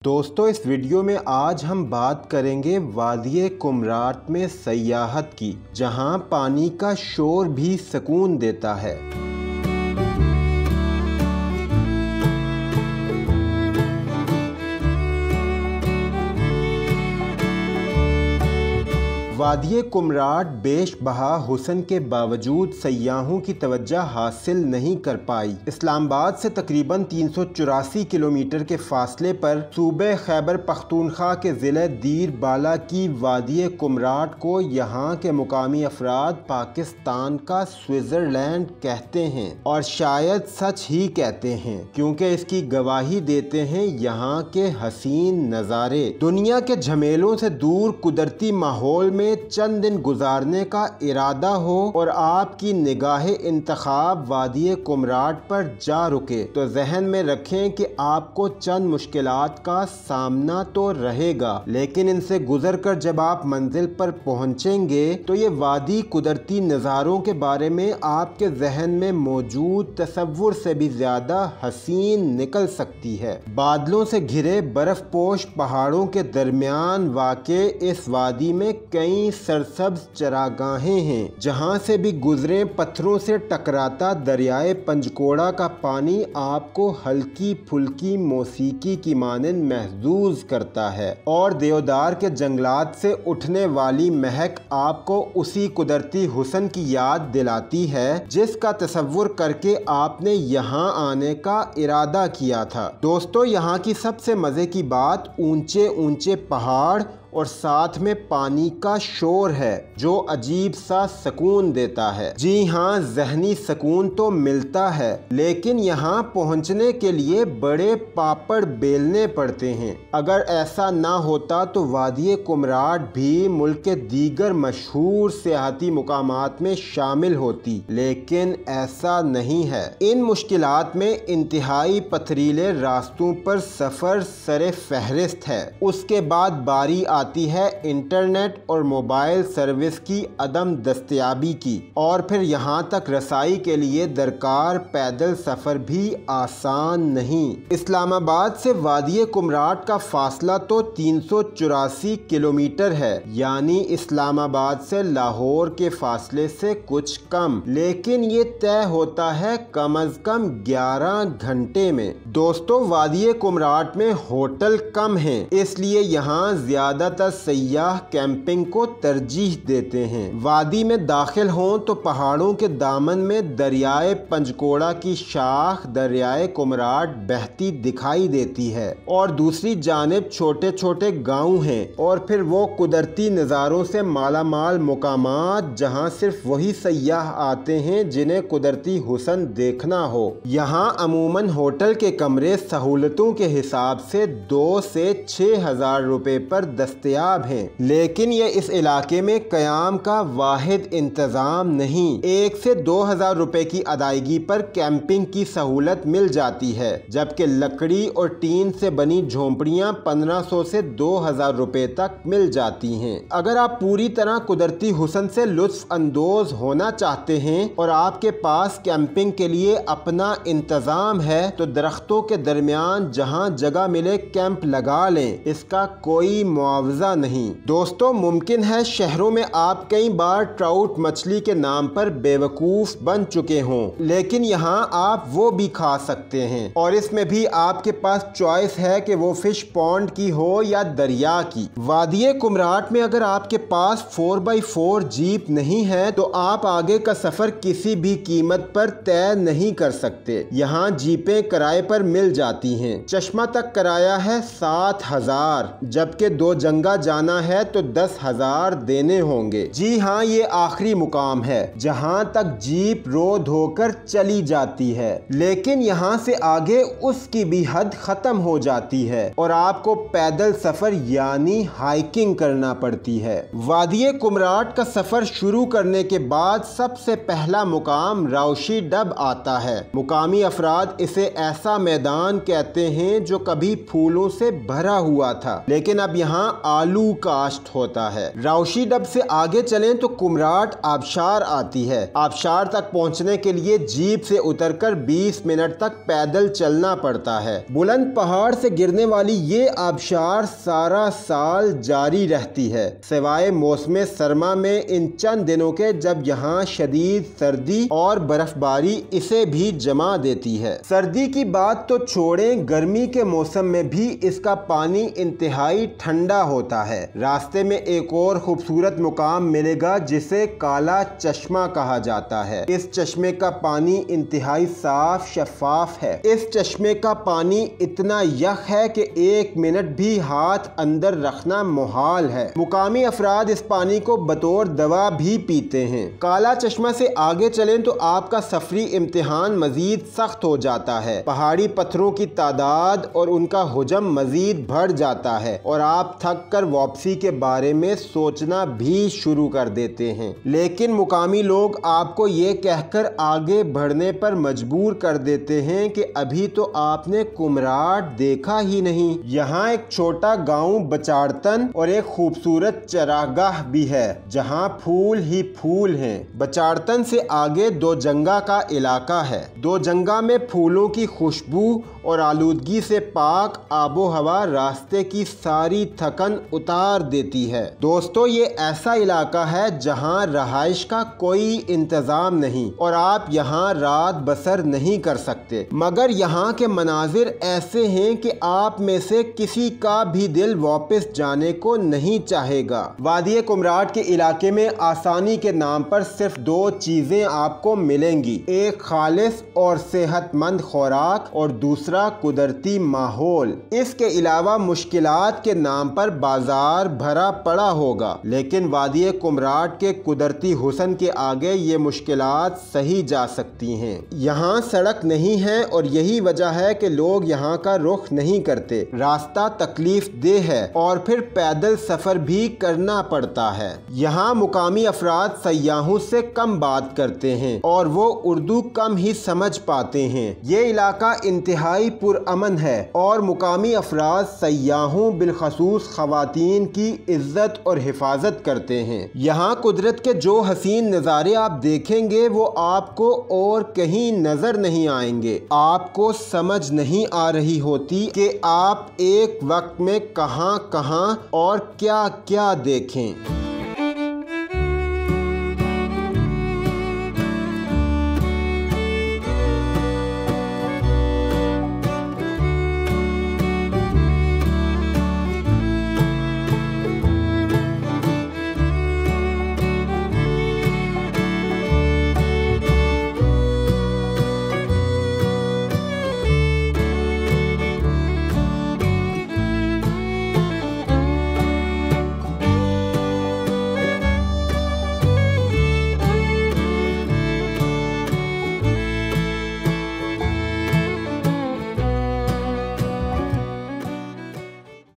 दोस्तों, इस वीडियो में आज हम बात करेंगे वादिये कुमराट में सयाहत की, जहां पानी का शोर भी सुकून देता है। वादिये कुमराट बेशबहा हुस्न के बावजूद सयाहों की तवज्जो हासिल नहीं कर पाई। इस्लामाबाद से तकरीबन 384 किलोमीटर के फासले पर सूबे खैबर पख्तूनख्वा के ज़िले दीर बाला की वादिये कुमराट को यहाँ के मुकामी अफराद पाकिस्तान का स्विट्ज़रलैंड कहते हैं, और शायद सच ही कहते हैं, क्योंकि इसकी गवाही देते हैं यहाँ के हसीन नज़ारे। दुनिया के झमेलों से दूर कुदरती माहौल में चंद दिन गुजारने का इरादा हो और आपकी निगाहे इंतखाब वादिये कुमराट पर जा रुके, तो जहन में रखें कि आपको चंद मुश्किलात का सामना तो रहेगा, लेकिन इनसे गुजर कर जब आप मंजिल पर पहुंचेंगे तो ये वादी कुदरती नज़ारों के बारे में आपके जहन में मौजूद तसव्वुर से भी ज्यादा हसीन निकल सकती है। बादलों से घिरे बर्फपोश पहाड़ों के दरमियान वाक़े इस वादी में कई सरसब्ज चरागाहें हैं, जहां से भी गुजरे पत्थरों से टकराता दरियाए पंजकोड़ा का पानी आपको हल्की फुल्की मौसीकी की मानंद महसूस करता है, और देवदार के जंगलात से उठने वाली महक आपको उसी कुदरती हुस्न की याद दिलाती है जिसका तसव्वुर करके आपने यहाँ आने का इरादा किया था। दोस्तों, यहाँ की सबसे मज़े की बात ऊंचे ऊंचे पहाड़ और साथ में पानी का शोर है, जो अजीब सा सुकून देता है। जी हाँ, ज़हनी सुकून तो मिलता है, लेकिन यहाँ पहुँचने के लिए बड़े पापड़ बेलने पड़ते हैं। अगर ऐसा ना होता तो वादिये कुमराट भी मुल्क के दीगर मशहूर सियाहती मुकामात में शामिल होती, लेकिन ऐसा नहीं है। इन मुश्किलात में इंतहाई पथरीले रास्तों पर सफ़र सरे फहरिस्त है। उसके बाद बारी आती है इंटरनेट और मोबाइल सर्विस की अदम दस्तयाबी की, और फिर यहाँ तक रसाई के लिए दरकार पैदल सफ़र भी आसान नहीं। इस्लामाबाद से वादिये कुमराट का फासला तो 384 किलोमीटर है, यानी इस्लामाबाद से लाहौर के फासले से कुछ कम, लेकिन ये तय होता है कम अज़ कम 11 घंटे में। दोस्तों, वादिये कुमराट में होटल कम हैं, इसलिए यहाँ ज़्यादा सयाह कैंपिंग को तरजीह देते हैं। वादी में दाखिल हों तो पहाड़ों के दामन में दरियाए पंजकोड़ा की शाख दरियाए कुमराट बहती दिखाई देती है, और दूसरी जानिब छोटे छोटे गांव हैं, और फिर वो कुदरती नज़ारों से मालामाल मुकामात जहां सिर्फ वही सयाह आते हैं जिन्हें कुदरती हुस्न देखना हो। यहाँ अमूमन होटल के कमरे सहूलतों के हिसाब से 2 से 6 हज़ार रुपए पर दस्तयाब हैं, लेकिन ये इस इलाके में क़याम का वाहिद इंतज़ाम नहीं। 1 से 2 हज़ार रुपए की अदायगी पर कैंपिंग की सहूलत मिल जाती है, जबकि लकड़ी और टीन से बनी झोंपड़ियां 1500 से 2000 रुपए तक मिल जाती हैं। अगर आप पूरी तरह कुदरती हुस्न से लुत्फ़ अंदोज होना चाहते हैं और आपके पास कैंपिंग के लिए अपना इंतज़ाम है, तो दरख्तों के दरमियान जहां जगह मिले कैंप लगा लें, इसका कोई मुआवजा नहीं। दोस्तों, मुमकिन है शहरों में आप कई बार ट्राउट मछली के नाम पर बेवकूफ बन चुके हों, लेकिन यहाँ आप वो भी खा सकते हैं, और इसमें भी आपके पास चॉइस है कि वो फिश पॉन्ड की हो या दरिया की। वादिये कुमराट में अगर आपके पास 4x4 जीप नहीं है तो आप आगे का सफर किसी भी कीमत पर तय नहीं कर सकते। यहाँ जीपें किराए पर मिल जाती हैं। चश्मा तक किराया है 7000, जबकि 2 जंगा जाना है तो 10,000 देने होंगे। जी हाँ, ये आखिरी मुकाम है जहाँ तक जीप रो धोकर चली जाती है, लेकिन यहाँ से आगे उसकी भी हद खत्म हो जाती है और आपको पैदल सफर यानी हाइकिंग करना पड़ती है। वादिये कुमराट का सफर शुरू करने के बाद सबसे पहला मुकाम रावशी डब आता है। मुकामी अफराद इसे ऐसा मैदान कहते हैं जो कभी फूलों से भरा हुआ था, लेकिन अब यहाँ आलू काश्त होता है। राउशी डब से आगे चलें तो कुमराट आबशार आती है। आबशार तक पहुंचने के लिए जीप से उतरकर 20 मिनट तक पैदल चलना पड़ता है। बुलंद पहाड़ से गिरने वाली ये आबशार सारा साल जारी रहती है, सिवाय मौसम सरमा में इन चंद दिनों के जब यहाँ शदीद सर्दी और बर्फबारी इसे भी जमा देती है। सर्दी की बात तो छोड़ें, गर्मी के मौसम में भी इसका पानी इंतहाई ठंडा होता है। रास्ते में एक और खूबसूरत मुकाम मिलेगा जिसे काला चश्मा कहा जाता है। इस चश्मे का पानी इंतहाई साफ शफाफ है। इस चश्मे का पानी इतना यख है कि 1 मिनट भी हाथ अंदर रखना मुहाल है। मुकामी अफराद इस पानी को बतौर दवा भी पीते हैं। काला चश्मा से आगे चलें तो आपका सफरी इम्तिहान मजीद सख्त हो जाता है। पहाड़ी पत्थरों की तादाद और उनका हुजम मजीद बढ़ जाता है और आप थक कर वापसी के बारे में सोचना भी शुरू कर देते हैं। लेकिन मुकामी लोग आपको ये कहकर आगे बढ़ने पर मजबूर कर देते हैं कि अभी तो आपने कुमराट देखा ही नहीं। यहाँ एक छोटा गांव बचाड़तन और एक खूबसूरत चरागाह भी है जहाँ फूल ही फूल हैं। बचाड़तन से आगे दो जंगा का इलाका है। दो जंगा में फूलों की खुशबू और आलूदगी से पाक आबो हवा रास्ते की सारी थकन उतार देती है। दोस्तों, ये ऐसा इलाका है जहाँ रहाइश का कोई इंतजाम नहीं और आप यहाँ रात बसर नहीं कर सकते, मगर यहाँ के मनाजिर ऐसे हैं कि आप में से किसी का भी दिल वापस जाने को नहीं चाहेगा। वादी कुमराट के इलाके में आसानी के नाम पर सिर्फ 2 चीजें आपको मिलेंगी, एक खालिस और सेहतमंद खुराक और दूसरा कुदरती माहौल। इसके अलावा मुश्किलात के नाम पर बाजार भरा पड़ा होगा, लेकिन वादी कुमराट के कुदरती हुस्न के आगे ये मुश्किलात सही जा सकती हैं। यहाँ सड़क नहीं है और यही वजह है कि लोग यहाँ का रुख नहीं करते। रास्ता तकलीफ देह है और फिर पैदल सफर भी करना पड़ता है। यहाँ मुकामी अफराद सयाहों से कम बात करते हैं और वो उर्दू कम ही समझ पाते हैं। ये इलाका इंतहाई पुरअमन है और मुकामी अफराद सयाहों बिलखसूस खवातीन की इज्जत और हिफाजत करते हैं। यहाँ कुदरत के जो हसीन नज़ारे आप देखेंगे वो आपको और कहीं नजर नहीं आएंगे। आपको समझ नहीं आ रही होती कि आप एक वक्त में कहाँ कहाँ और क्या क्या देखें।